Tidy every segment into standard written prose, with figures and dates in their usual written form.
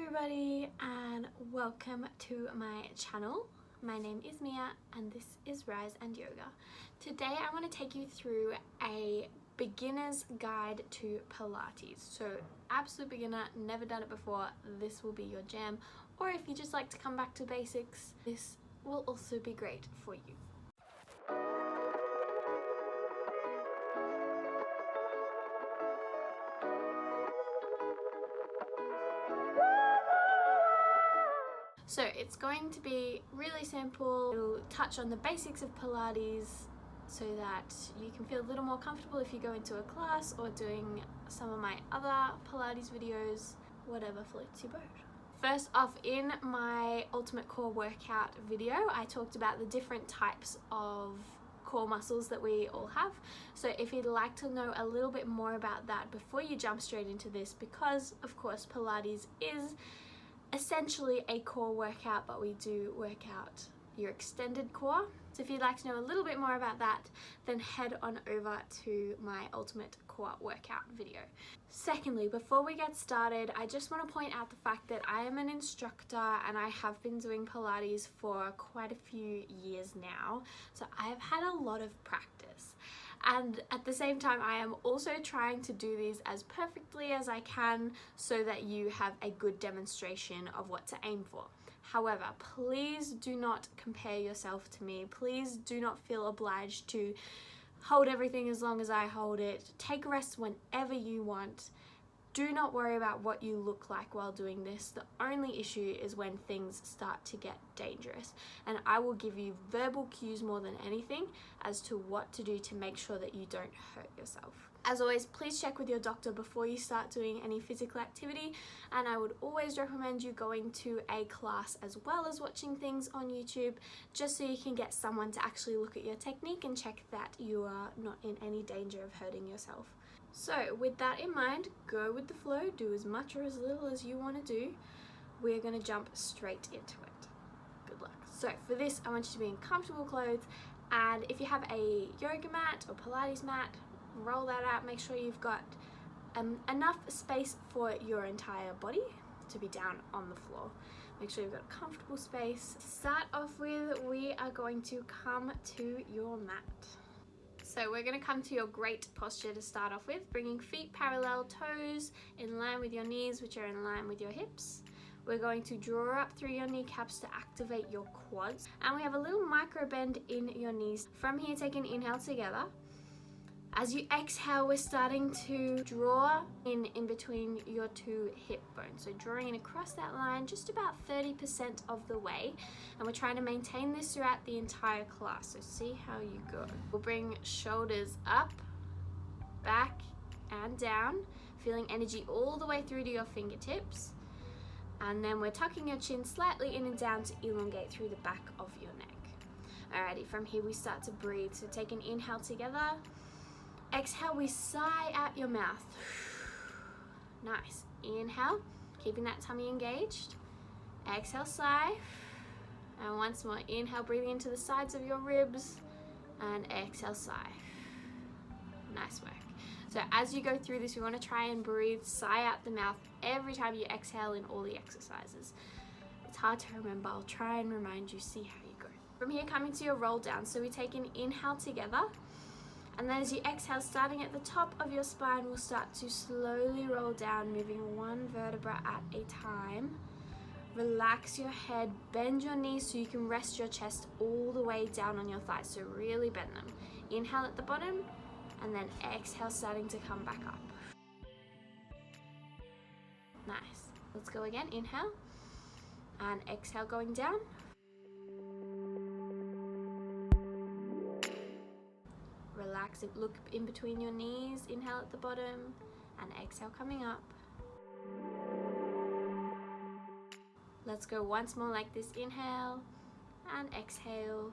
everybody and welcome to my channel. My name is Mia and this is Rise and Yoga. Today I want to take you through a beginner's guide to Pilates. So absolute beginner, never done it before, this will be your jam. Or if you just like to come back to basics, this will also be great for you. So it's going to be really simple. It'll touch on the basics of Pilates so that you can feel a little more comfortable if you go into a class or doing some of my other Pilates videos, whatever floats your boat. First off, in my ultimate core workout video, I talked about the different types of core muscles that we all have. So if you'd like to know a little bit more about that before you jump straight into this, because of course Pilates is essentially a core workout, but we do work out your extended core. So if you'd like to know a little bit more about that, then head on over to my ultimate core workout video. Secondly, before we get started, I just want to point out the fact that I am an instructor and I have been doing Pilates for quite a few years now. So I've had a lot of practice. And at the same time, I am also trying to do these as perfectly as I can so that you have a good demonstration of what to aim for. However, please do not compare yourself to me. Please do not feel obliged to hold everything as long as I hold it. Take a rest whenever you want. Do not worry about what you look like while doing this. The only issue is when things start to get dangerous. And I will give you verbal cues more than anything as to what to do to make sure that you don't hurt yourself. As always, please check with your doctor before you start doing any physical activity. And I would always recommend you going to a class as well as watching things on YouTube, just so you can get someone to actually look at your technique and check that you are not in any danger of hurting yourself. So with that in mind, go with the flow, do as much or as little as you want to do. We're going to jump straight into it. Good luck. So for this, I want you to be in comfortable clothes, and if you have a yoga mat or Pilates mat, roll that out. Make sure you've got enough space for your entire body to be down on the floor. Make sure you've got a comfortable space. To start off with, we are going to come to your mat. So we're going to come to your great posture to start off with, bringing feet parallel, toes in line with your knees, which are in line with your hips. We're going to draw up through your kneecaps to activate your quads. And we have a little micro bend in your knees. From here, take an inhale together. As you exhale, we're starting to draw in between your two hip bones. So drawing in across that line just about 30% of the way. And we're trying to maintain this throughout the entire class. So see how you go. We'll bring shoulders up, back, and down, feeling energy all the way through to your fingertips. And then we're tucking your chin slightly in and down to elongate through the back of your neck. Alrighty, from here we start to breathe. So take an inhale together. Exhale, we sigh out your mouth. Nice. Inhale, keeping that tummy engaged. Exhale, sigh. And once more, inhale, breathing into the sides of your ribs. And exhale, sigh. Nice work. So as you go through this, we want to try and breathe, sigh out the mouth every time you exhale in all the exercises. It's hard to remember. I'll try and remind you, see how you go. From here, coming to your roll down. So we take an inhale together. And then as you exhale, starting at the top of your spine, we'll start to slowly roll down, moving one vertebra at a time. Relax your head, bend your knees so you can rest your chest all the way down on your thighs. So really bend them. Inhale at the bottom, and then exhale, starting to come back up. Nice. Let's go again. Inhale, and exhale, going down. Relax, look in between your knees, inhale at the bottom, and exhale coming up. Let's go once more like this, inhale, and exhale.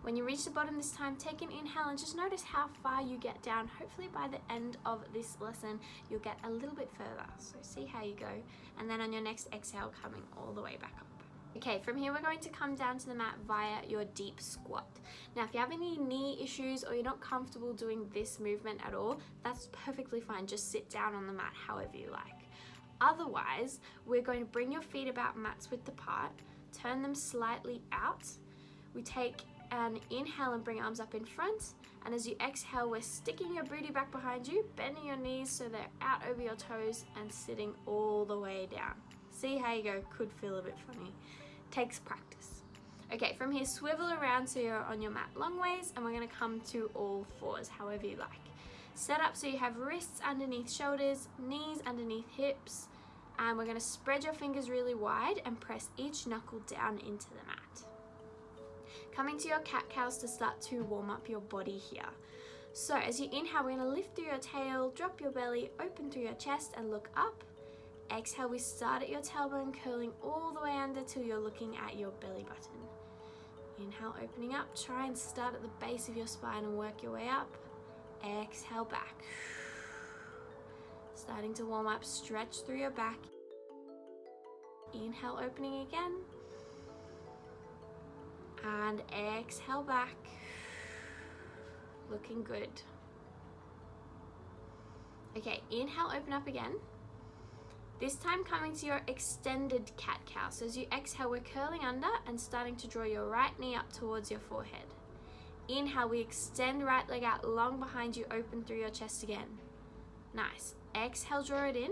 When you reach the bottom this time, take an inhale and just notice how far you get down. Hopefully by the end of this lesson, you'll get a little bit further. So see how you go. And then on your next exhale, coming all the way back up. Okay, from here we're going to come down to the mat via your deep squat. Now, if you have any knee issues or you're not comfortable doing this movement at all, that's perfectly fine. Just sit down on the mat however you like. Otherwise, we're going to bring your feet about mat's width apart, turn them slightly out. We take an inhale and bring arms up in front, and as you exhale, we're sticking your booty back behind you, bending your knees so they're out over your toes and sitting all the way down. See how you go? Could feel a bit funny. Takes practice. Okay, from here, swivel around so you're on your mat long ways, and we're going to come to all fours, however you like. Set up so you have wrists underneath shoulders, knees underneath hips, and we're going to spread your fingers really wide and press each knuckle down into the mat. Coming to your cat-cows to start to warm up your body here. So as you inhale, we're going to lift through your tail, drop your belly, open through your chest and look up. Exhale, we start at your tailbone, curling all the way under till you're looking at your belly button. Inhale, opening up. Try and start at the base of your spine and work your way up. Exhale, back. Starting to warm up, stretch through your back. Inhale, opening again. And exhale, back. Looking good. Okay, inhale, open up again. This time coming to your extended cat-cow. So as you exhale, we're curling under and starting to draw your right knee up towards your forehead. Inhale, we extend right leg out long behind you, open through your chest again. Nice. Exhale, draw it in.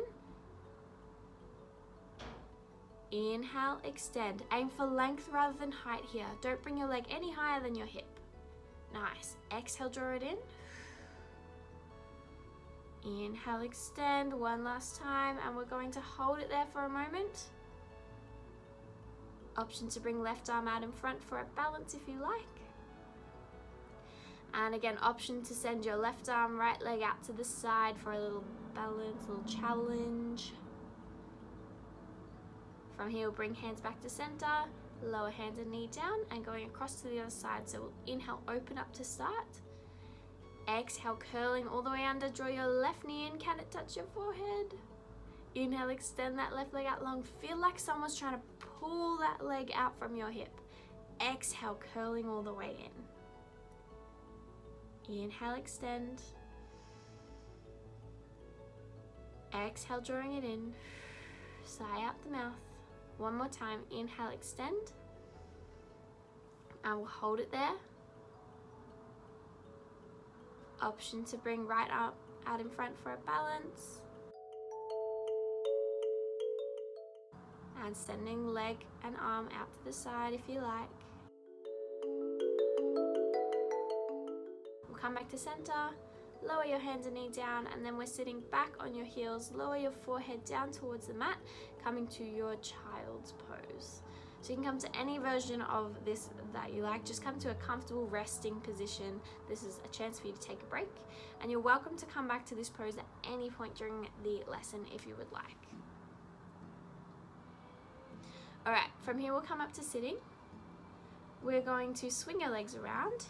Inhale, extend. Aim for length rather than height here. Don't bring your leg any higher than your hip. Nice. Exhale, draw it in. Inhale, extend one last time, and we're going to hold it there for a moment. Option to bring left arm out in front for a balance if you like. And again, option to send your left arm, right leg out to the side for a little balance, a little challenge. From here, we'll bring hands back to center, lower hands and knee down, and going across to the other side. So we'll inhale, open up to start. Exhale, curling all the way under, draw your left knee in, can it touch your forehead? Inhale, extend that left leg out long. Feel like someone's trying to pull that leg out from your hip. Exhale, curling all the way in. Inhale, extend. Exhale, drawing it in. Sigh out the mouth. One more time, inhale, extend. And we'll hold it there. Option to bring right arm out in front for a balance. And sending leg and arm out to the side if you like. We'll come back to center, lower your hands and knee down, and then we're sitting back on your heels. Lower your forehead down towards the mat, coming to your child's pose. So you can come to any version of this that you like. Just come to a comfortable resting position. This is a chance for you to take a break, and you're welcome to come back to this pose at any point during the lesson if you would like. All right, from here we'll come up to sitting. We're going to swing your legs around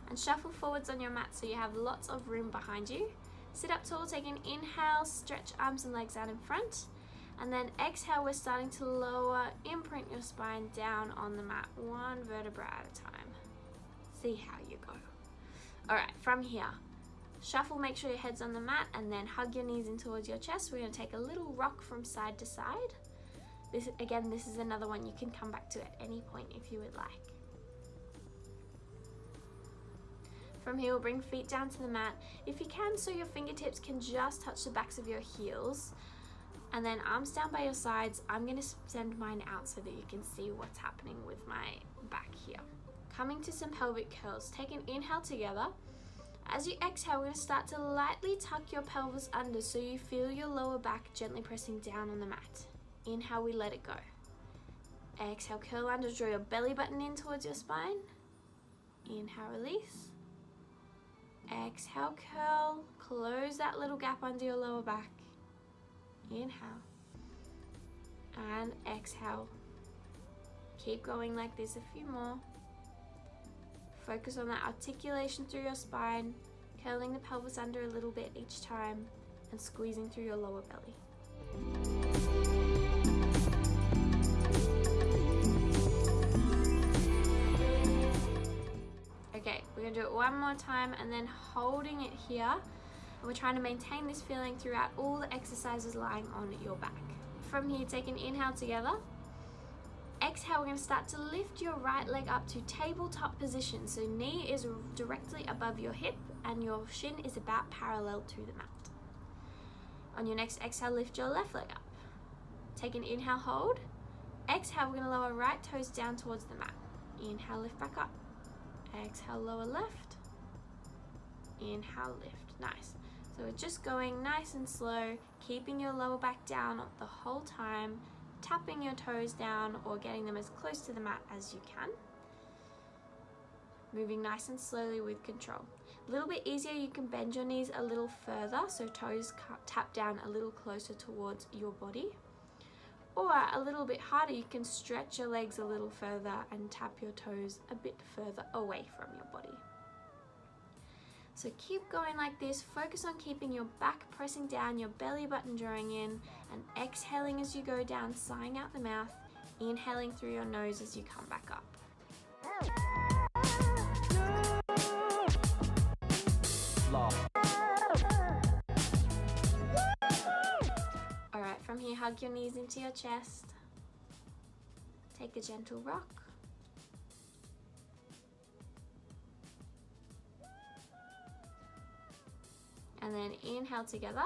and shuffle forwards on your mat so you have lots of room behind you. Sit up tall, take an inhale, stretch arms and legs out in front. And then exhale, we're starting to lower, imprint your spine down on the mat, one vertebra at a time. See how you go. All right, from here, shuffle, make sure your head's on the mat, and then hug your knees in towards your chest. We're gonna take a little rock from side to side. This is another one you can come back to at any point if you would like. From here, we'll bring feet down to the mat. If you can, so your fingertips can just touch the backs of your heels. And then arms down by your sides. I'm gonna send mine out so that you can see what's happening with my back here. Coming to some pelvic curls. Take an inhale together. As you exhale, we're gonna start to lightly tuck your pelvis under so you feel your lower back gently pressing down on the mat. Inhale, we let it go. Exhale, curl under, draw your belly button in towards your spine. Inhale, release. Exhale, curl. Close that little gap under your lower back. Inhale and exhale. Keep going like this a few more. Focus on that articulation through your spine, curling the pelvis under a little bit each time and squeezing through your lower belly. We're gonna do it one more time and then holding it here. And we're trying to maintain this feeling throughout all the exercises lying on your back. From here, take an inhale together. Exhale, we're gonna start to lift your right leg up to tabletop position. So knee is directly above your hip and your shin is about parallel to the mat. On your next exhale, lift your left leg up. Take an inhale, hold. Exhale, we're gonna lower right toes down towards the mat. Inhale, lift back up. Exhale, lower left. Inhale, lift. Nice. So we're just going nice and slow, keeping your lower back down the whole time, tapping your toes down or getting them as close to the mat as you can. Moving nice and slowly with control. A little bit easier, you can bend your knees a little further so toes tap down a little closer towards your body. Or a little bit harder, you can stretch your legs a little further and tap your toes a bit further away from your body. So keep going like this. Focus on keeping your back pressing down, your belly button drawing in, and exhaling as you go down, sighing out the mouth, inhaling through your nose as you come back up. Alright, from here, hug your knees into your chest. Take a gentle rock. And then inhale together.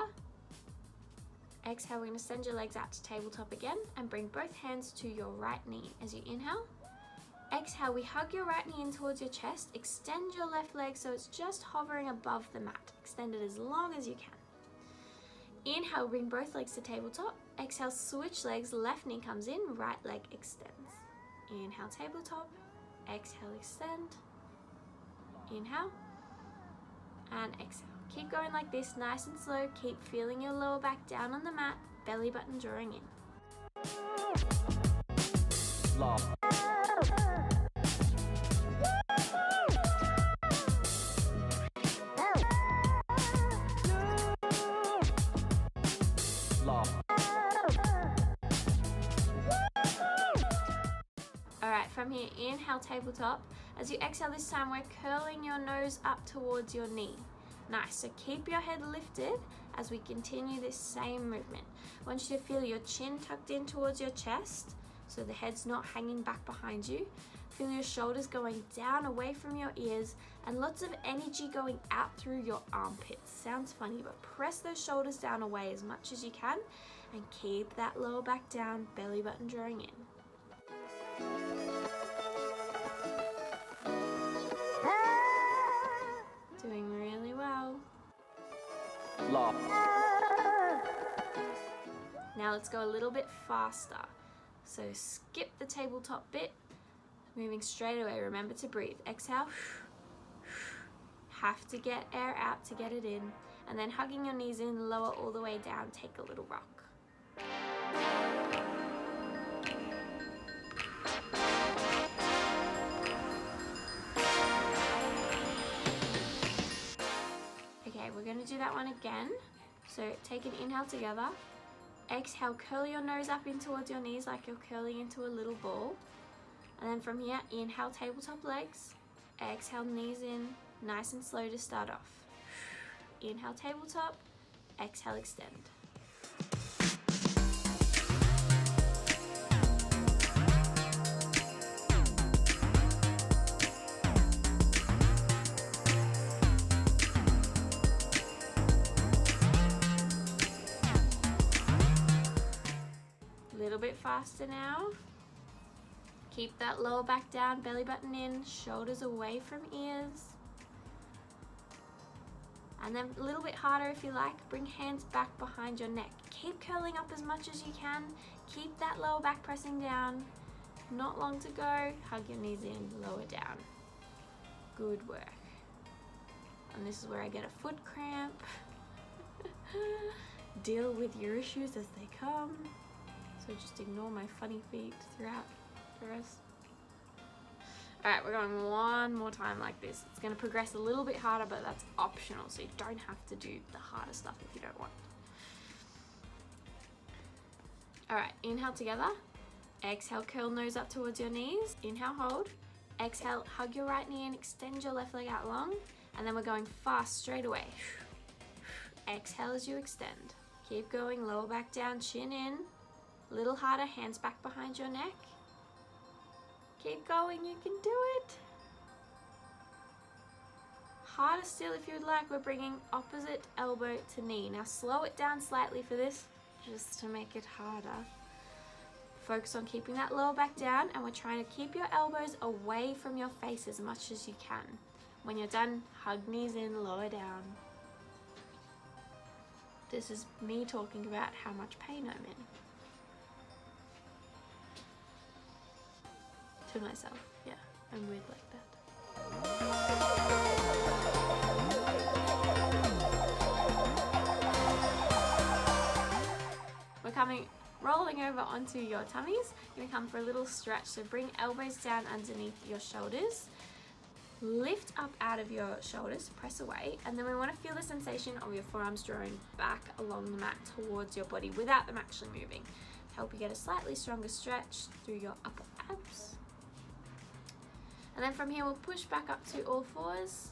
Exhale, we're going to send your legs out to tabletop again and bring both hands to your right knee as you inhale. Exhale, we hug your right knee in towards your chest. Extend your left leg so it's just hovering above the mat. Extend it as long as you can. Inhale, bring both legs to tabletop. Exhale, switch legs, left knee comes in, right leg extends. Inhale, tabletop. Exhale, extend. Inhale. And exhale. Keep going like this, nice and slow. Keep feeling your lower back down on the mat, belly button drawing in. Alright, from here, inhale, tabletop. As you exhale this time, we're curling your nose up towards your knee. Nice, so keep your head lifted as we continue this same movement. I want you to feel your chin tucked in towards your chest, so the head's not hanging back behind you. Feel your shoulders going down away from your ears and lots of energy going out through your armpits. Sounds funny, but press those shoulders down away as much as you can and keep that lower back down, belly button drawing in. Doing really well. Now let's go a little bit faster. So skip the tabletop bit, moving straight away. Remember to breathe. Exhale. Have to get air out to get it in. And then hugging your knees in, lower all the way down, take a little rock. Okay, we're going to do that one again. So take an inhale together. Exhale, curl your nose up in towards your knees like you're curling into a little ball. And then from here, inhale, tabletop legs. Exhale, knees in, nice and slow to start off. Inhale, tabletop. Exhale, extend. A little bit faster now. Keep that lower back down, belly button in, shoulders away from ears. And then a little bit harder if you like, bring hands back behind your neck. Keep curling up as much as you can. Keep that lower back pressing down. Not long to go. Hug your knees in, lower down. Good work. And this is where I get a foot cramp. Deal with your issues as they come. So just ignore my funny feet throughout the rest. Alright, we're going one more time like this. It's going to progress a little bit harder, but that's optional, so you don't have to do the harder stuff if you don't want. Alright, inhale together. Exhale, curl nose up towards your knees. Inhale, hold. Exhale, hug your right knee and extend your left leg out long. And then we're going fast straight away. Exhale as you extend. Keep going, lower back down, chin in. A little harder, hands back behind your neck. Keep going, you can do it. Harder still if you would like, we're bringing opposite elbow to knee. Now slow it down slightly for this, just to make it harder. Focus on keeping that lower back down, and we're trying to keep your elbows away from your face as much as you can. When you're done, hug knees in, lower down. This is me talking about how much pain I'm in. To myself, yeah, I'm weird like that. We're rolling over onto your tummies. You're gonna come for a little stretch, so bring elbows down underneath your shoulders. Lift up out of your shoulders, press away, and then we want to feel the sensation of your forearms drawing back along the mat towards your body without them actually moving. Help you get a slightly stronger stretch through your upper abs. And then from here we'll push back up to all fours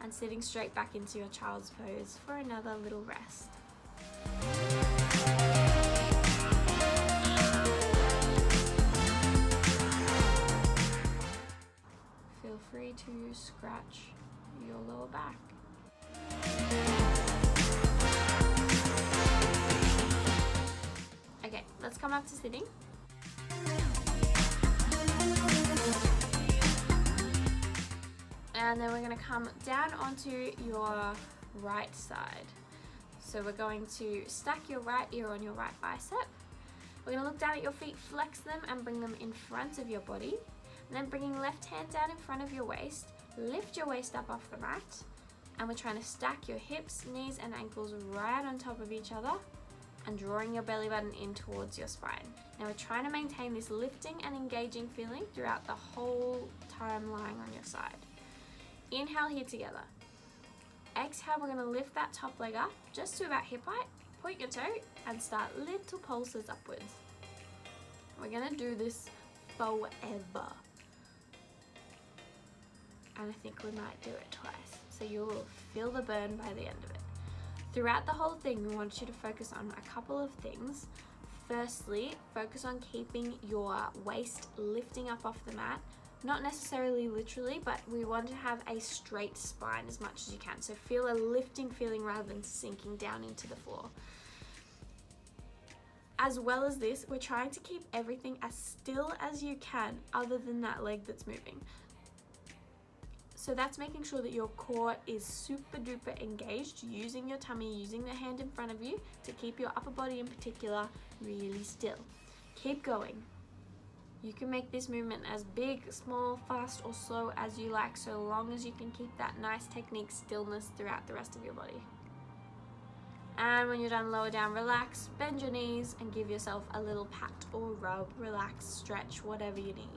and sitting straight back into your child's pose for another little rest. Feel free to scratch your lower back. Okay, let's come up to sitting. And then we're going to come down onto your right side. So we're going to stack your right ear on your right bicep. We're going to look down at your feet, flex them and bring them in front of your body. And then bringing left hand down in front of your waist, lift your waist up off the mat. And we're trying to stack your hips, knees and ankles right on top of each other and drawing your belly button in towards your spine. Now we're trying to maintain this lifting and engaging feeling throughout the whole time lying on your side. Inhale here together. Exhale, we're going to lift that top leg up just to about hip height. Point your toe and start little pulses upwards. We're going to do this forever. And I think we might do it twice. So you'll feel the burn by the end of it. Throughout the whole thing, we want you to focus on a couple of things. Firstly, focus on keeping your waist lifting up off the mat. Not necessarily literally, but we want to have a straight spine as much as you can. So feel a lifting feeling rather than sinking down into the floor. As well as this, we're trying to keep everything as still as you can other than that leg that's moving. So that's making sure that your core is super duper engaged, using your tummy, using the hand in front of you to keep your upper body in particular really still. Keep going. You can make this movement as big, small, fast or slow as you like, so long as you can keep that nice technique stillness throughout the rest of your body. And when you're done, lower down, relax, bend your knees and give yourself a little pat or rub, relax, stretch, whatever you need.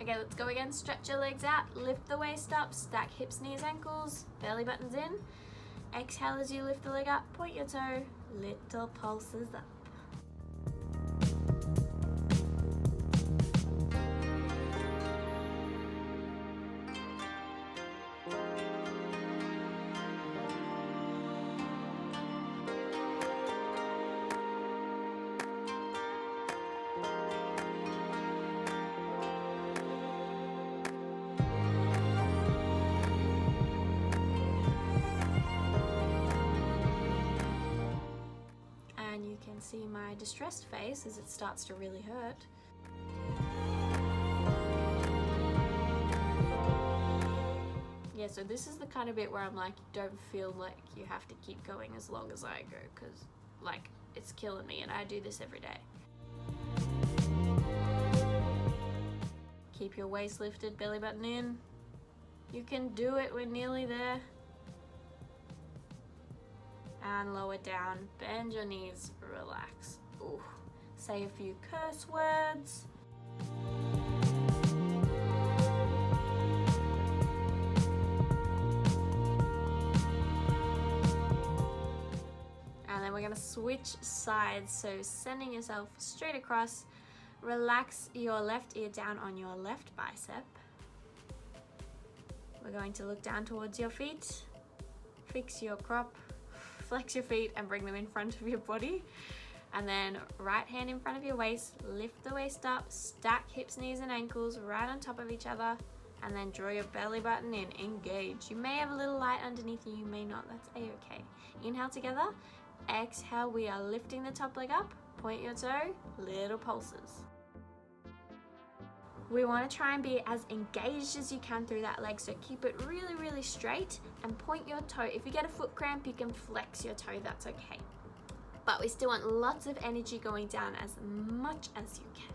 Okay, let's go again. Stretch your legs out, lift the waist up, stack hips, knees, ankles, belly buttons in. Exhale as you lift the leg up, point your toe, little pulses up. You can see my distressed face as it starts to really hurt. Yeah, so this is the kind of bit where I'm like, don't feel like you have to keep going as long as I go, because like it's killing me and I do this every day. Keep your waist lifted, belly button in. You can do it, we're nearly there. And lower down, bend your knees, relax. Ooh. Say a few curse words. And then we're gonna switch sides. So sending yourself straight across. Relax your left ear down on your left bicep. We're going to look down towards your feet. Fix your crop. Flex your feet and bring them in front of your body. And then right hand in front of your waist. Lift the waist up. Stack hips, knees, and ankles right on top of each other. And then draw your belly button in. Engage. You may have a little light underneath you. You may not. That's a-okay. Inhale together. Exhale. We are lifting the top leg up. Point your toe. Little pulses. We want to try and be as engaged as you can through that leg, so keep it really, really straight and point your toe. If you get a foot cramp, you can flex your toe, that's okay. But we still want lots of energy going down as much as you can.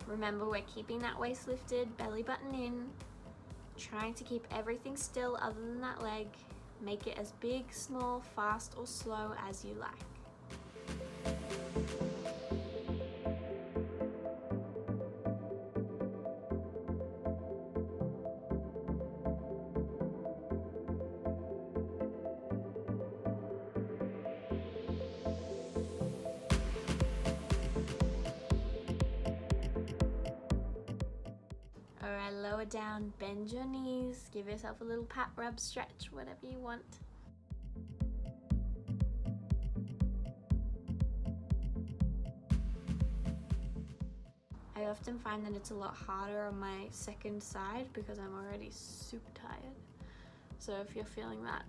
Remember, we're keeping that waist lifted, belly button in. Trying to keep everything still other than that leg. Make it as big, small, fast, or slow as you like. Alright, lower down, bend your knees, give yourself a little pat, rub, stretch, whatever you want. I often find that it's a lot harder on my second side because I'm already super tired. So if you're feeling that,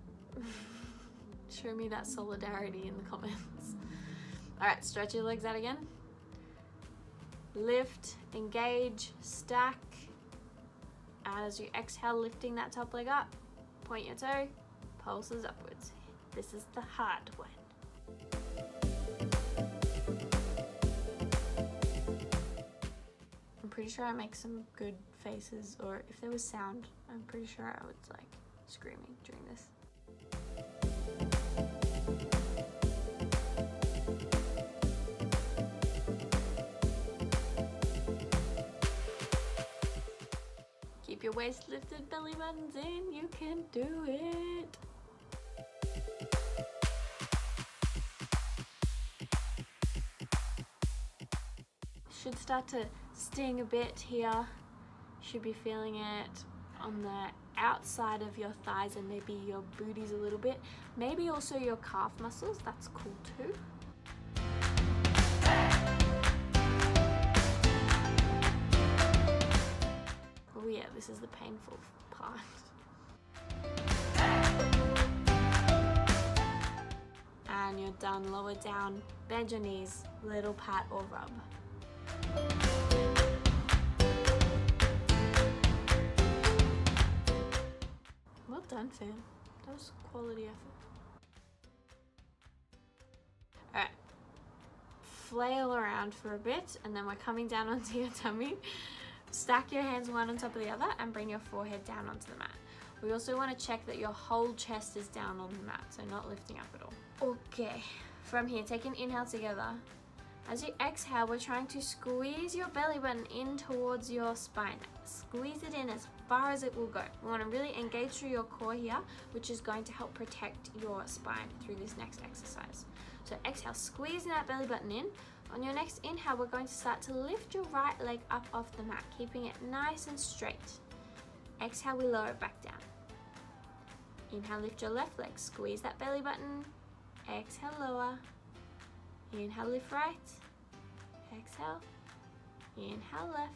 show me that solidarity in the comments. Alright, stretch your legs out again. Lift, engage, stack. And as you exhale, lifting that top leg up, point your toe, pulses upwards. This is the hard one. I'm pretty sure I make some good faces, or if there was sound, I'm pretty sure I was like screaming during this. Keep your waist lifted, belly buttons in, you can do it. Should start to sting a bit here. Should be feeling it on the outside of your thighs and maybe your booties a little bit. Maybe also your calf muscles, that's cool too. Oh yeah, this is the painful part. And you're done, lower down, bend your knees, little pat or rub. Well done, fam. That was quality effort. Alright. Flail around for a bit and then we're coming down onto your tummy. Stack your hands one on top of the other and bring your forehead down onto the mat. We also want to check that your whole chest is down on the mat, so not lifting up at all. Okay, from here, take an inhale together. As you exhale, we're trying to squeeze your belly button in towards your spine. Squeeze it in as far as it will go. We want to really engage through your core here, which is going to help protect your spine through this next exercise. So exhale, squeezing that belly button in. On your next inhale, we're going to start to lift your right leg up off the mat, keeping it nice and straight. Exhale, we lower it back down. Inhale, lift your left leg, squeeze that belly button. Exhale, lower. Inhale, lift right. Exhale. Inhale, left.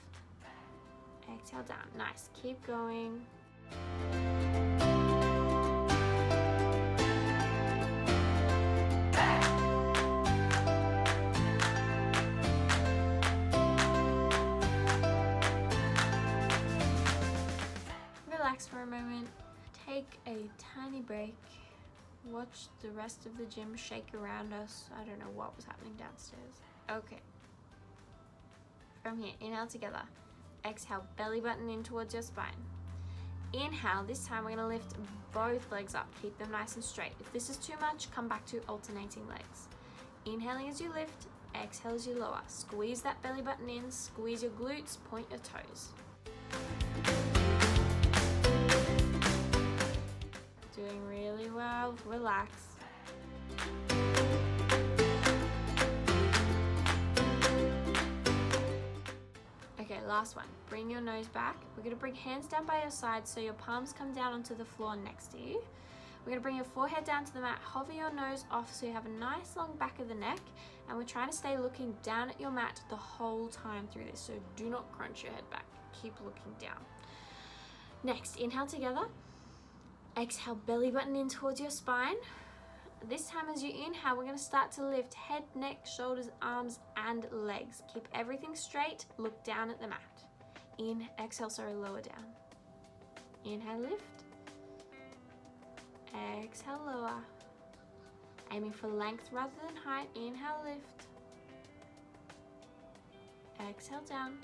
Exhale, down. Nice. Keep going. Relax for a moment. Take a tiny break. Watch the rest of the gym shake around us. I don't know what was happening downstairs. Okay. From here, inhale together. Exhale, belly button in towards your spine. Inhale, this time we're gonna lift both legs up. Keep them nice and straight. If this is too much, come back to alternating legs. Inhaling as you lift, Exhale as you lower. Squeeze that belly button in, squeeze your glutes, point your toes. Doing really well, relax. Okay, last one. Bring your nose back. We're going to bring hands down by your sides so your palms come down onto the floor next to you. We're going to bring your forehead down to the mat, hover your nose off so you have a nice long back of the neck, and we're trying to stay looking down at your mat the whole time through this, so do not crunch your head back. Keep looking down. Next, inhale together. Exhale, belly button in towards your spine. This time as you inhale, we're going to start to lift head, neck, shoulders, arms, and legs. Keep everything straight. Look down at the mat. Exhale, lower down. Inhale, lift. Exhale, lower. Aiming for length rather than height. Inhale, lift. Exhale, down.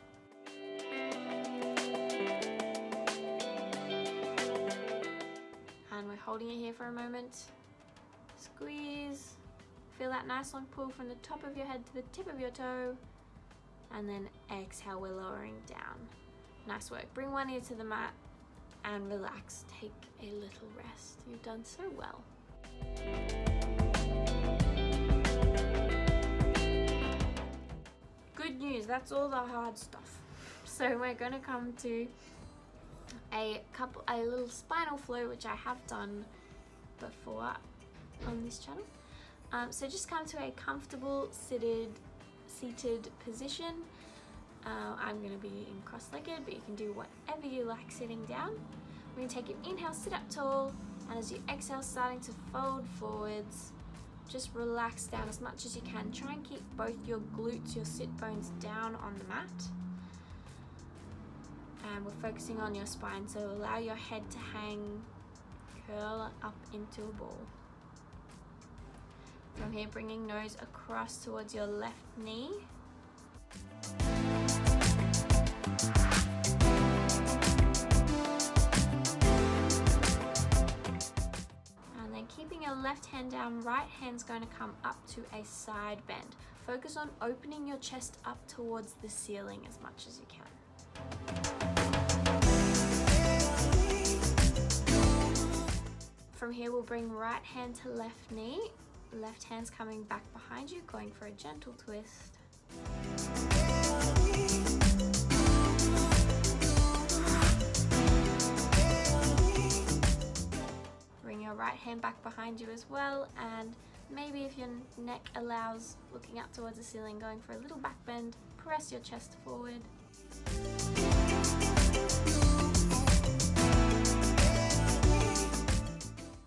And we're holding it here for a moment. Squeeze. Feel that nice long pull from the top of your head to the tip of your toe. And then exhale, we're lowering down. Nice work. Bring one ear to the mat and relax. Take a little rest. You've done so well. Good news, that's all the hard stuff. So we're going to come to a little spinal flow, which I have done before on this channel. So just come to a comfortable seated position. I'm going to be in cross-legged, but you can do whatever you like sitting down. We're going to take an inhale, sit up tall, and as you exhale, starting to fold forwards. Just relax down as much as you can. Try and keep both your glutes, your sit bones down on the mat. And we're focusing on your spine, so allow your head to hang, curl up into a ball. From here, bringing nose across towards your left knee. And then keeping your left hand down, right hand's going to come up to a side bend. Focus on opening your chest up towards the ceiling as much as you can. From here, we'll bring right hand to left knee. Left hand's coming back behind you, going for a gentle twist. Bring your right hand back behind you as well, and maybe if your neck allows, looking up towards the ceiling, going for a little back bend, press your chest forward.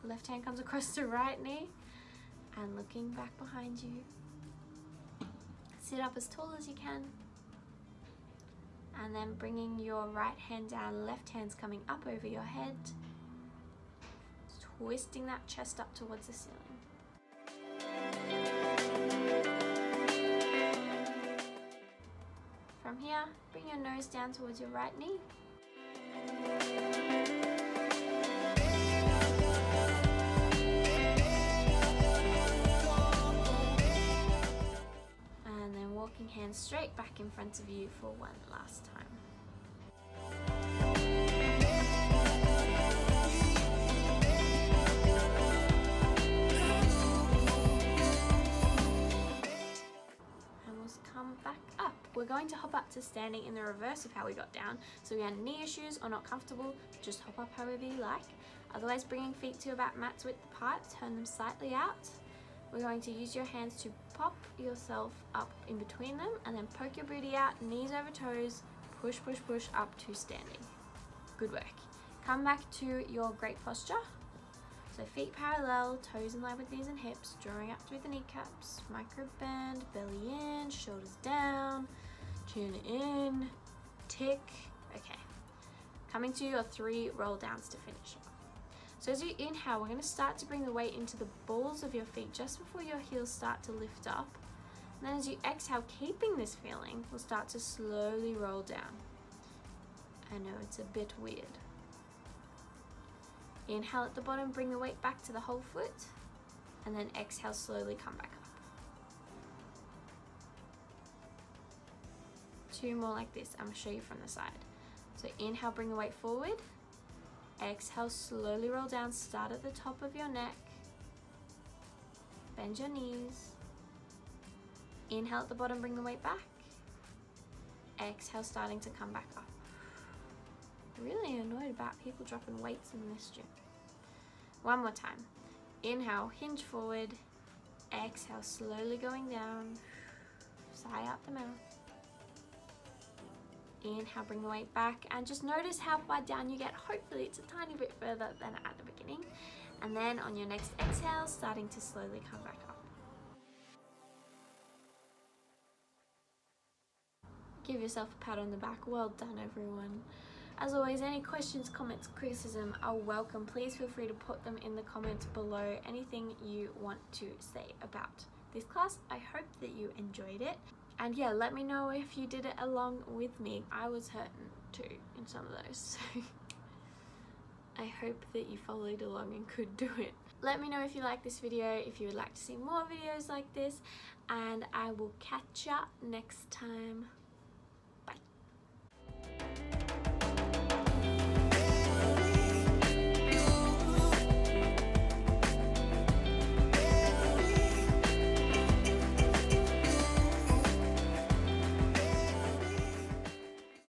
Left hand comes across to right knee and looking back behind you. Sit up as tall as you can, and then bringing your right hand down, left hand's coming up over your head, twisting that chest up towards the ceiling. From here, bring your nose down towards your right knee. And then walking hands straight back in front of you for one last time. Come back up. We're going to hop up to standing in the reverse of how we got down. So we have knee issues or not comfortable, just hop up however you like. Otherwise, bringing feet to about mat's width apart, turn them slightly out. We're going to use your hands to pop yourself up in between them and then poke your booty out, knees over toes, push, push, push up to standing. Good work. Come back to your great posture. So feet parallel, toes in line with knees and hips, drawing up through the kneecaps, micro bend, belly in, shoulders down, chin in, tick. Okay, coming to your 3 roll downs to finish off. So as you inhale, we're going to start to bring the weight into the balls of your feet just before your heels start to lift up. And then as you exhale, keeping this feeling, we'll start to slowly roll down. I know it's a bit weird. Inhale at the bottom, bring the weight back to the whole foot, and then exhale, slowly come back up. 2 more like this. I'm going to show you from the side. So inhale, bring the weight forward. Exhale, slowly roll down. Start at the top of your neck. Bend your knees. Inhale at the bottom, bring the weight back. Exhale, starting to come back up. Really annoyed about people dropping weights in this gym. One more time. Inhale, hinge forward. Exhale, slowly going down. Sigh out the mouth. Inhale, bring the weight back, and just notice how far down you get. Hopefully it's a tiny bit further than at the beginning. And then on your next exhale, starting to slowly come back up. Give yourself a pat on the back. Well done, everyone. As always, any questions, comments, criticism are welcome. Please feel free to put them in the comments below. Anything you want to say about this class. I hope that you enjoyed it. And yeah, let me know if you did it along with me. I was hurting too in some of those, so I hope that you followed along and could do it. Let me know if you like this video, if you would like to see more videos like this, and I will catch ya next time.